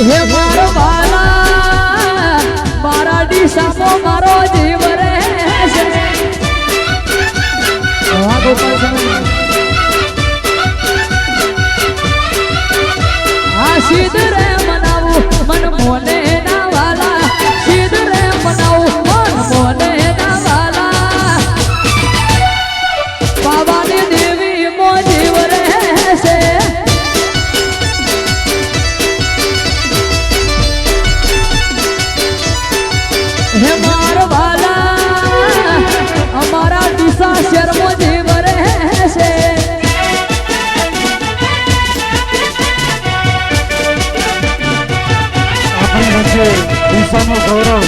હે મારો બાલા મારા ડીસામો મારો જીવ રે છે આ સીધ રે મનાવું મન મોને ના વાલા સીધ રે મનાવું મન મોને ના વાલા બાબાની દેવી મો જીવ રે છે હે મારો વાલા અમારા ડીસા શર્મો જીવ રે છે ડીસાનું ગૌરવ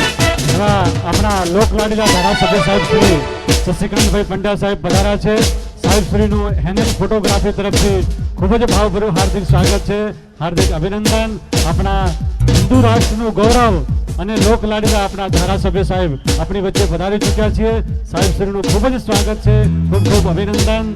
એવા આપણા લોકલાડીલા ધારાસભ્ય સાહેબ શ્રી શશિકાંતભાઈ પંડ્યા સાહેબ પધાર્યા છે. સાહેબ શ્રીનું હેનેલ ફોટોગ્રાફી તરફથી ખૂબ જ ભાવભર્યું હાર્દિક સ્વાગત છે, હાર્દિક અભિનંદન. આપણા હિન્દુ રાષ્ટ્રનું ગૌરવ અને લોકલાડીલા આપણા ધારાસભ્ય સાહેબ આપણી વચ્ચે પધારી ચૂક્યા છીએ. સાહેબ શ્રીનું ખૂબ જ સ્વાગત છે, ખૂબ ખૂબ અભિનંદન.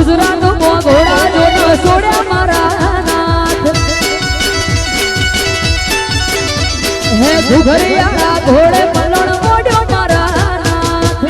ગુજરાત મો ઘોડા જોડો છોડ્યા મારા નાથ હે ઘુઘરિયા ઘોડે પલણ મોડ્યો મારા નાથ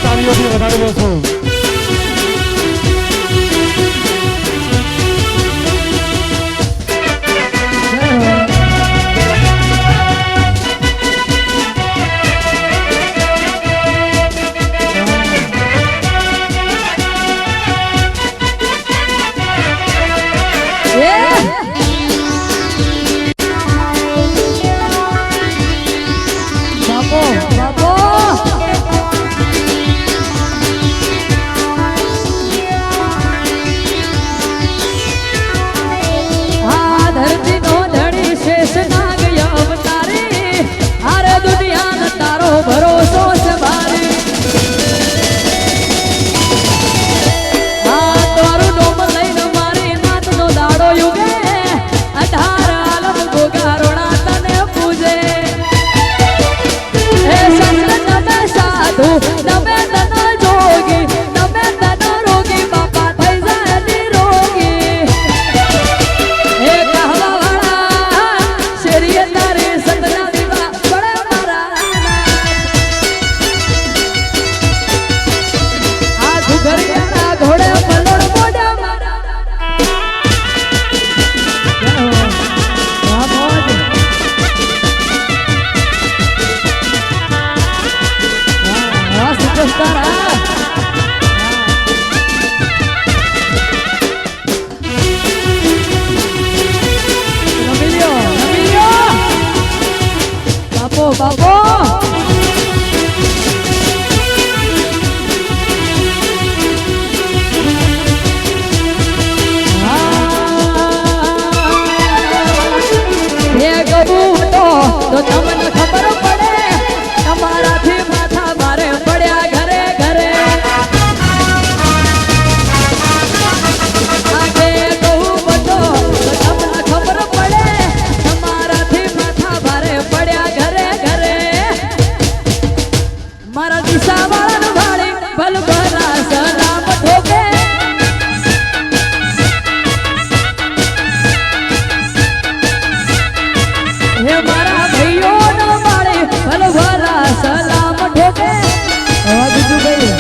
તાળીઓથી વધારી લેશો. વિસ્તાર રમી લ્યો બાપો બાપો તો તમને ખબર પડે તમારાથી માથા મારે પડ્યા ઘરે ઘરે આગે કહું બધો તો તમને ખબર પડે તમારાથી માથા મારે પડ્યા ઘરે ઘરે મારા દિશા વાળા વાળી ભલભલા સલામ ઠોકે હે મારા ભાઈઓ નો માળી ભલભલા સલામ ઠોકે બીજું ભાઈ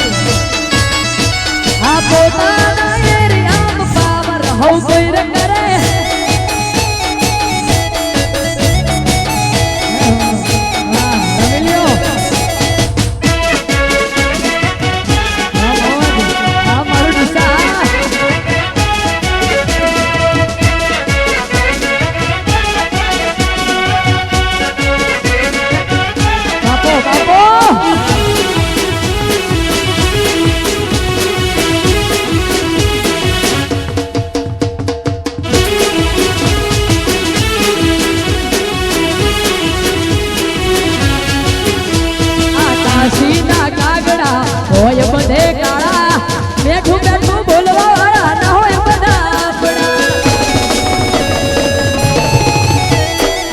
આ પોતાના એરિયામાં પાવર હઉ કોઈ રે કરે રમી લ્યો હા મારું દિશા બાપો બાપો આકાશીના કાગડા હોય બધે કાળા મેઠું મેઠું બોલવા વાળા ના હોય બધા આપણા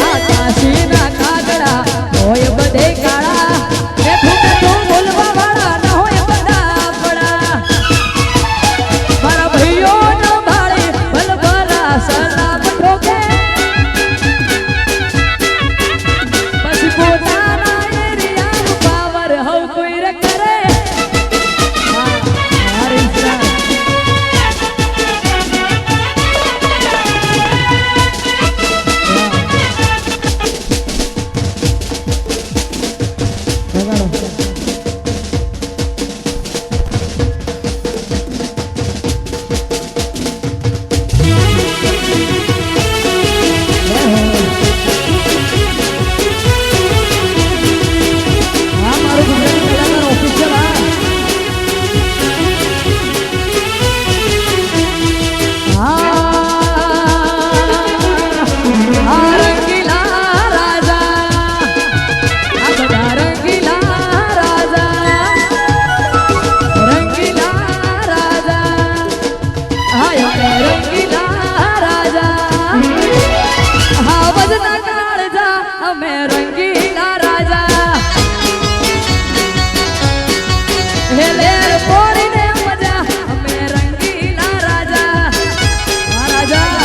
આકાશીના કાગડા હોય બધે કાળા મેઠું મેઠું બોલવા વાળા ના હોય બધા આપણા મારા ભાઈઓ નો ભાળી ભલભલા સલામ ઠોકે પછી પોતાના એરિયામાં પાવર હઉ કોઈ રે કરે મારી ઇસરા હા મારું ગુજરાતી કલાકાર ઓફિશિયલ આ રંગીલા રાજા આ બધા રંગીલા રાજા હા રંગીલા રાજા હા વજના કાળજા અમે રંગીલા રાજા હે લેર પોડીને મજા અમે રંગીલા રાજા હા રાજા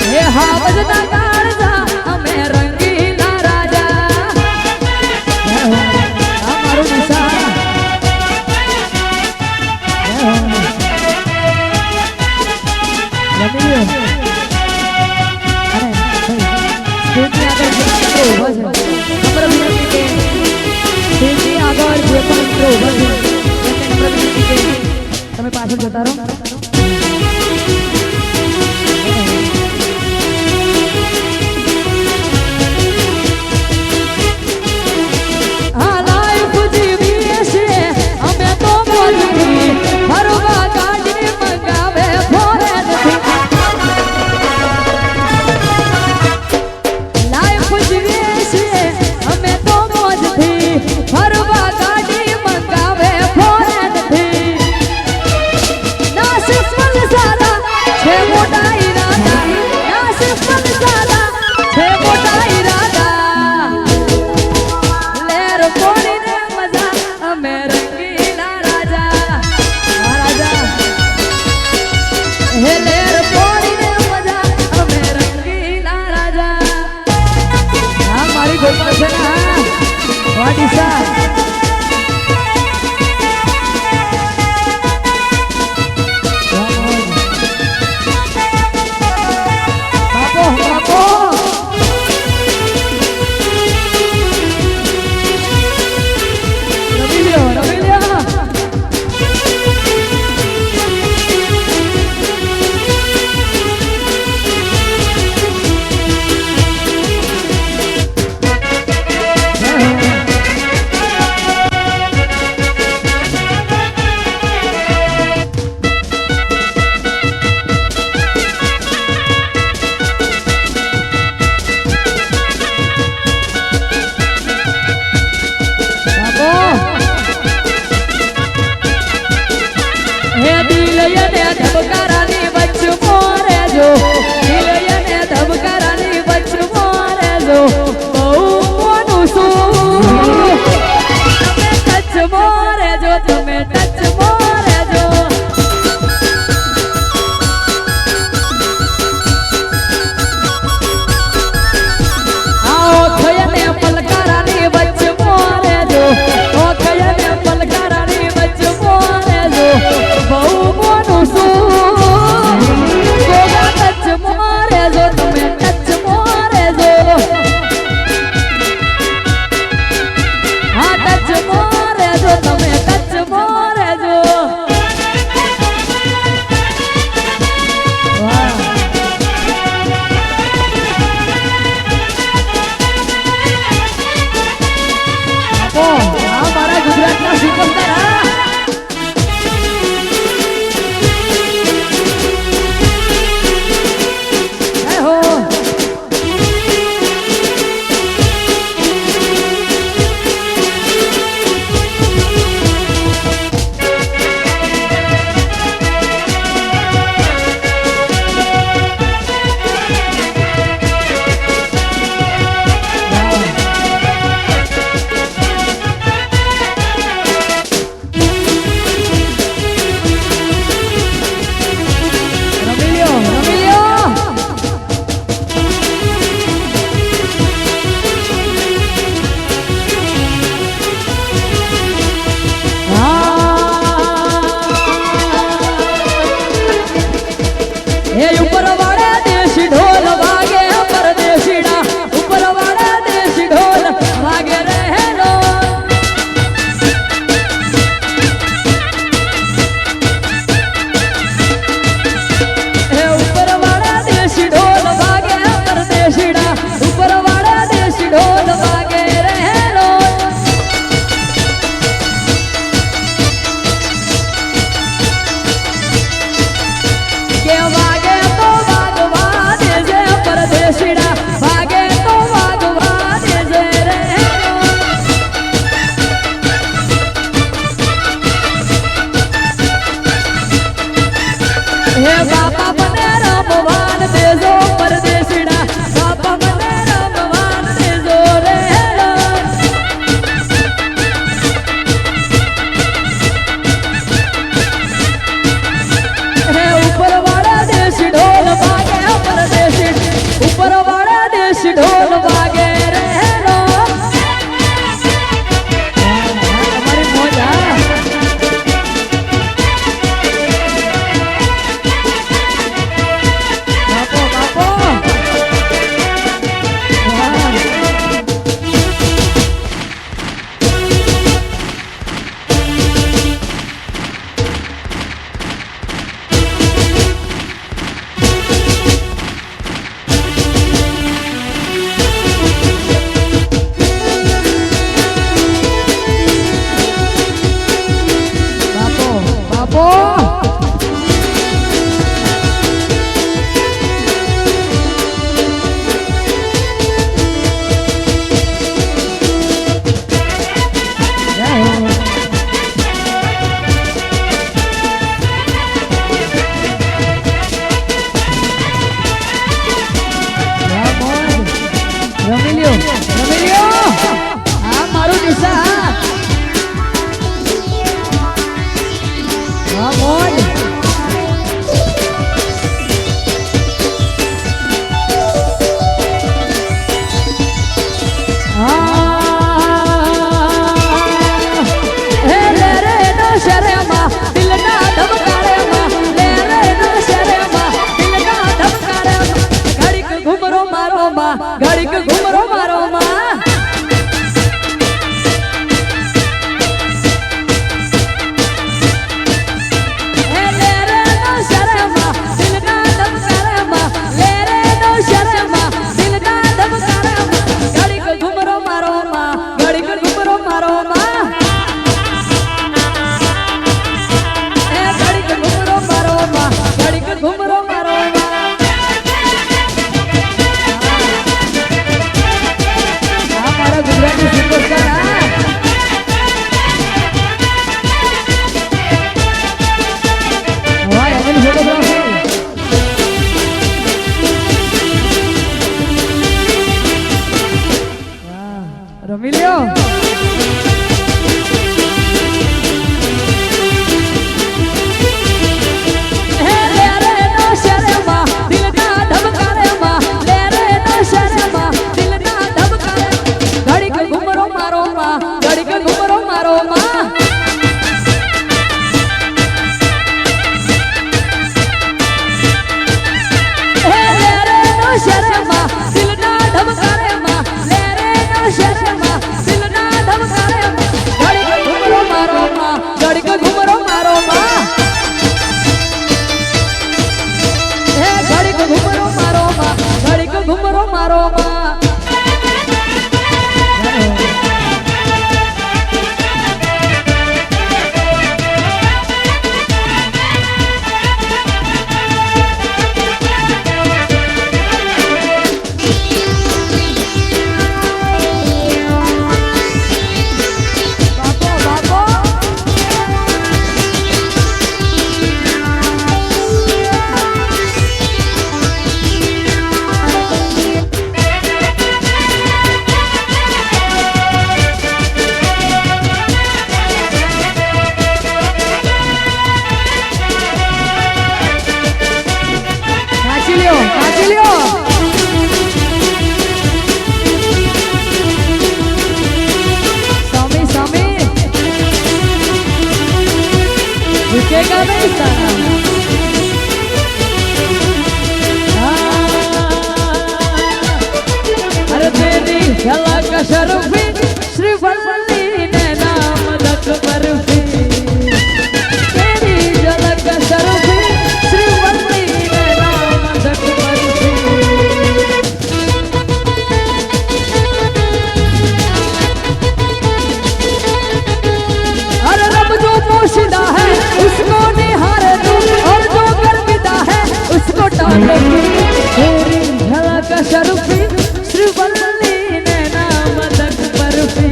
હે હા વજના કાળજા અમે રંગીલા રાજા હા મારું દિશા રમી લ્યો સ્ટેજની આગળ જે પણ મિત્રો ઉભા છે તેમને નમ્ર વિનંતી કે તમે પાછળ જતા રહો હા લાઈફ જીવીએ છીએ અમે તો મોજથી ફરવા ગાડી મંગાવે ફોરેનથી લાઈફ જીવીએ છીએ અમે તો મોજથી ફરવા ગાડી મંગાવે ફોરેનથી ના સિમ્પલ સારા છે મોટા ઈરાદા ના સિમ્પલ સારા છે મોટા ઈરાદા લેર પોડીને મજા અમે રંગીલા રાજા હા રાજા હે લેર પોડીને મજા અમે રંગીલા રાજા હા મારી ગોપાલ છે ને હા વાડીસા બાપો બાપો ઘડીક ઘુમરો મારો માં રમી લ્યો ઘુમરો મારો માં रुकेगा नहीं सारा अरे तेरी झलक शर्फी श्री वल्ली ने नाम लख बर्फी तेरी झलक शर्फी श्री वल्ली ने नाम लख बर्फी अरे रब जो पोशीदा है उसको निहार दो और जो गर्विदा है उसको टाल दो तेरी झलक शर्फी श्री वल्ली ने नाम लख बर्फी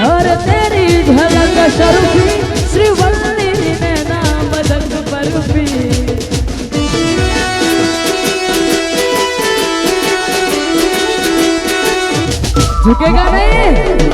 और तेरी झलक शर्फी श्री वल्ली ने नाम लख बर्फी झुकेगा नहीं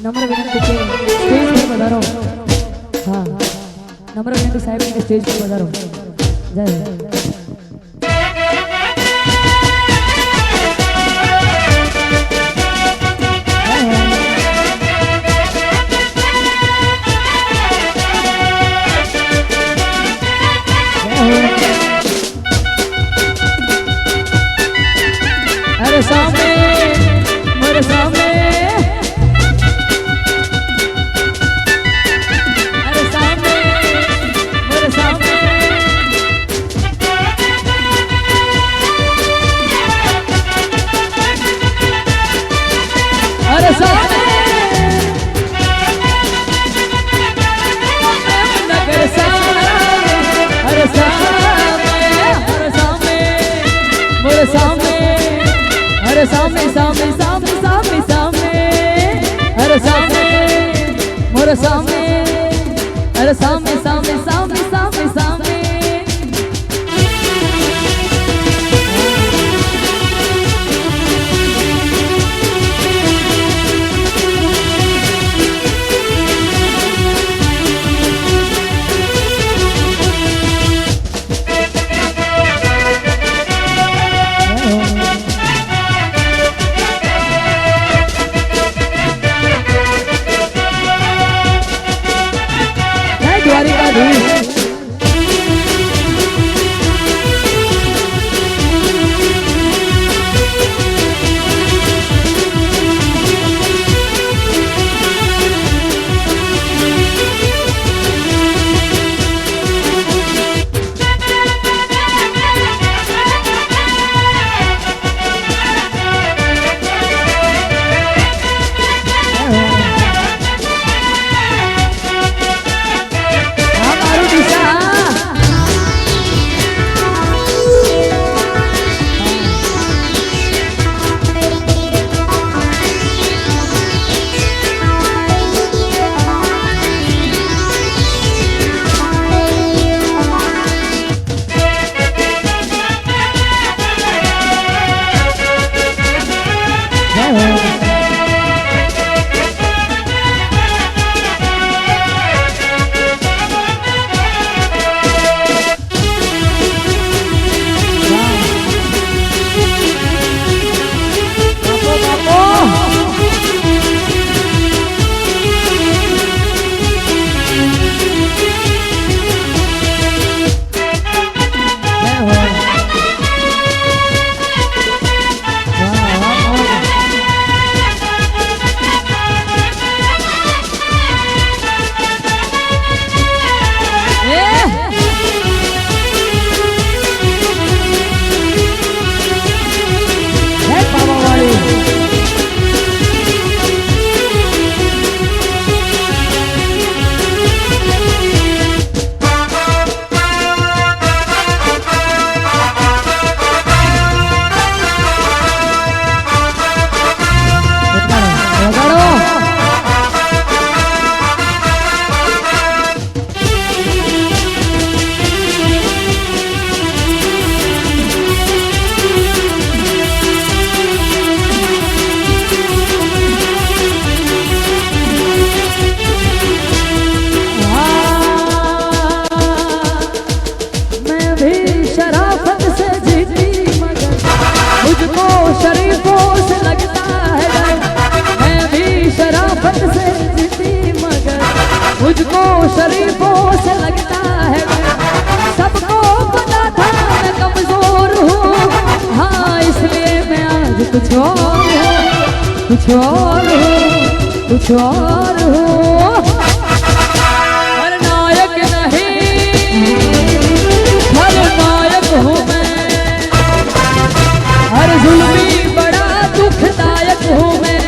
नम्र विनंती के स्टेज पर पधारो हाँ नम्र विनंती साहब के स्टेज पर पधारो जय अरे सामने मेरे सामने अरे सामने मेरे सामने अरे सामने नगर सामने अरे सामने मेरे सामने अरे सामने सामने सामने सामने सामने अरे सामने मोरे सामने अरे सामने सामने सामने सामने सामने कुछ और हो, कुछ और हो, कुछ और हो। हर नायक नहीं, हर नायक हूँ मैं, हर जुल्मी बड़ा दुखदायक हूँ मैं।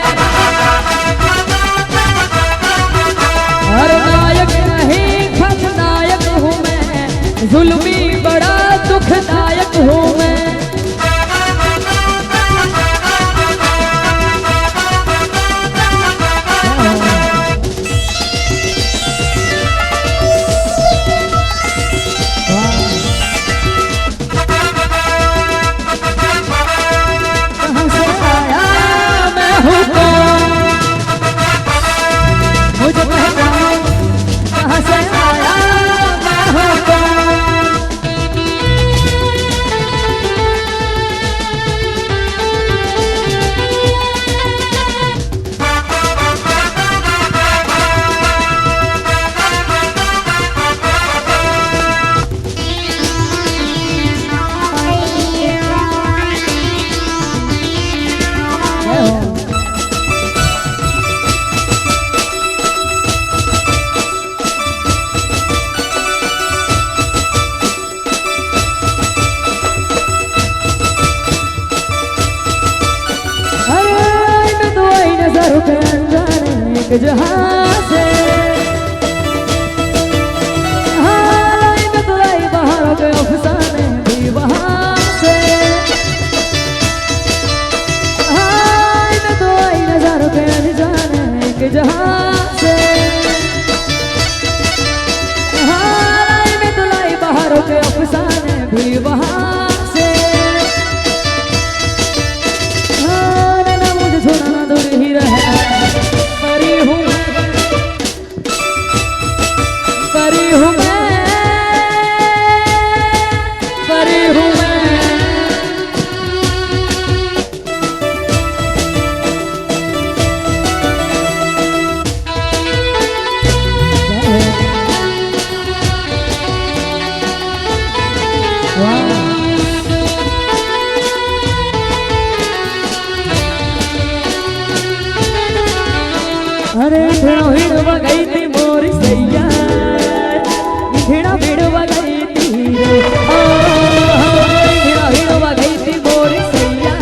हर नायक नहीं, खलनायक हूँ मैं, जुल्मी बड़ा दुखदायक हूँ मैं। कहाँ से आया मैं हूँ कौन, मुझे पहचानो, कहाँ से आया मैं हूँ कौन। एक जहां से हाय में तो आई बाहर हो गए अफसाने भी वहां से। हाय में तो आई नजारों के अनजाने एक जहां से। हाय में तो लाई बाहर हो गए अफसाने भी वहां से। हाँ ना मुझे छोड़ना दूर ही रहे, परी हूँ मैं, परी हूँ मैं, परी हूँ मैं। अरे भेड़ो हिड़वा गई थी मोरी सैया, भेड़ा भिड़वा गई थी रे, भेड़ा हिड़वा गई थी मोरी सैया,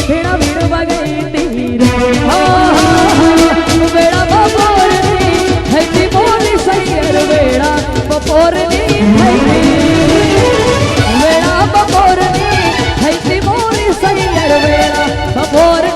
भेड़ा भिड़वा गई थी रे। बेड़ा बपोर है थी मोरी सैया, बेड़ा बपोर है बेड़ा बपोर है थी मोरी सैया, बेड़ा बपोर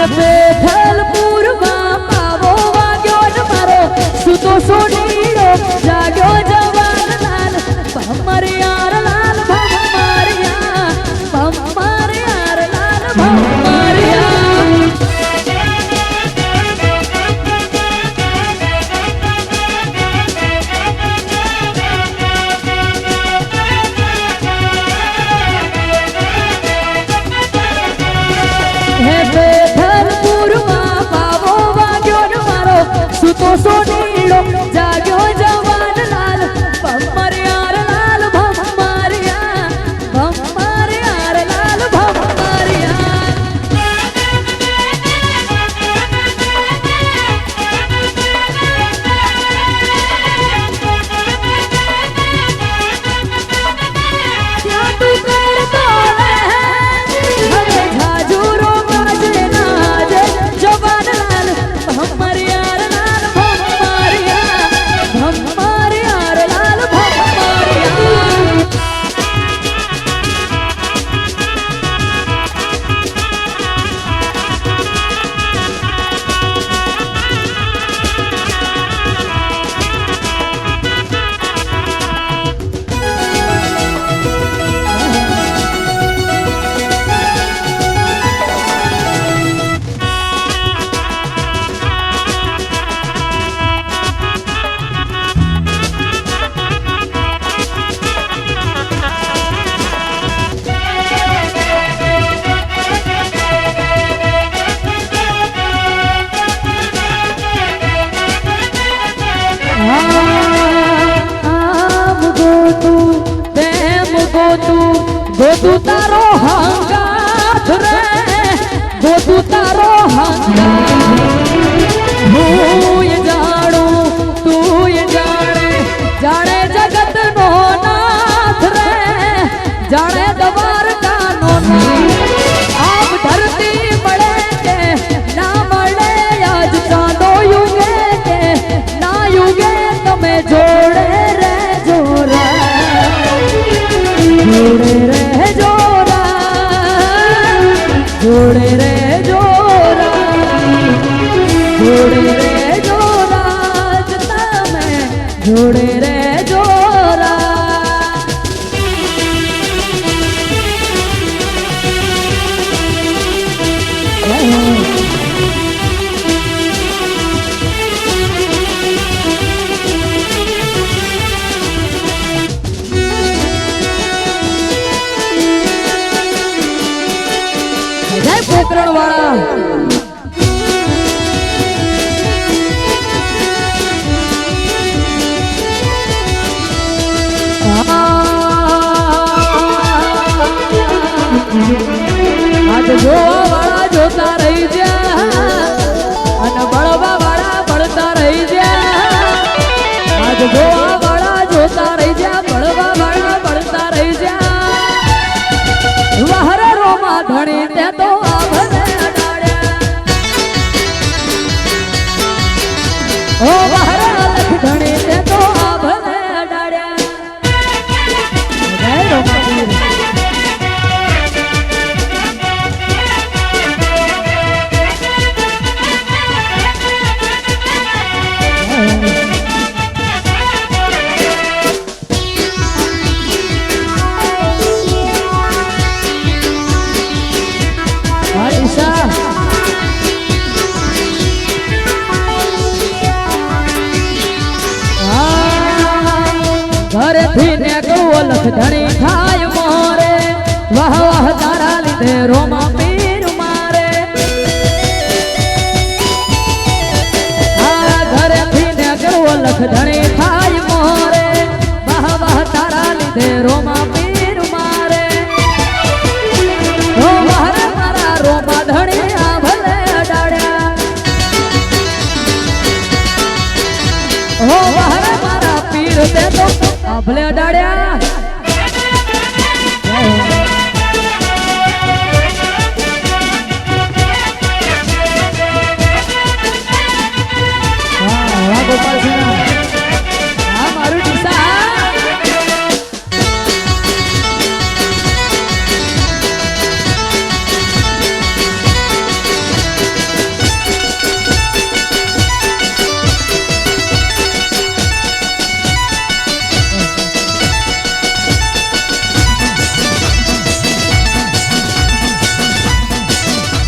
बेथलपुरमा पावो वाग्यो न मारो सुतो सोनीरो जाग्यो जवान लाल भमर यार लाल भमरिया भमर यार लाल भमरिया। सुतो सोनीलो जाग्यो जवान लाल भमर यार लाल भमरिया भमर यार लाल भमरिया। क्या तू करतो है हमें झाजूरो बाजे ગોતું તારો હંગાથ રે ગોતું તારો હંગાથ હું એ જાણું તું એ જાણે જગતનો નાથ રે જાણે દ્વારકાનો નાથ આપ ધરતી મળે કે ના મળે આજ ચાંદો યુગે કે ના યુગે તમે જોડે રે જોરા જોડે રે જોરા જોડે રે જોરા જોડે રે જોરા જ તમે જોડે રે જોરા જય પોકરણ વાળા આજ જોવા વાળા જોતા રહી જા અને બળવા વાળા બળતા રહી જા આજ જોવા વાળા જોતા રહી જા બળવા વાળા બળતા રહી જા વહરે રોમા ધણી તે તો આભને અડાડ્યા ઓ વહરે લખ ધણી તે તો આભને અડાડ્યા જય રોમાપીર ઘરેથી ને ગૌ લખ ધણી થાય મોરે વાહ વાહ તારા લીધે રોમા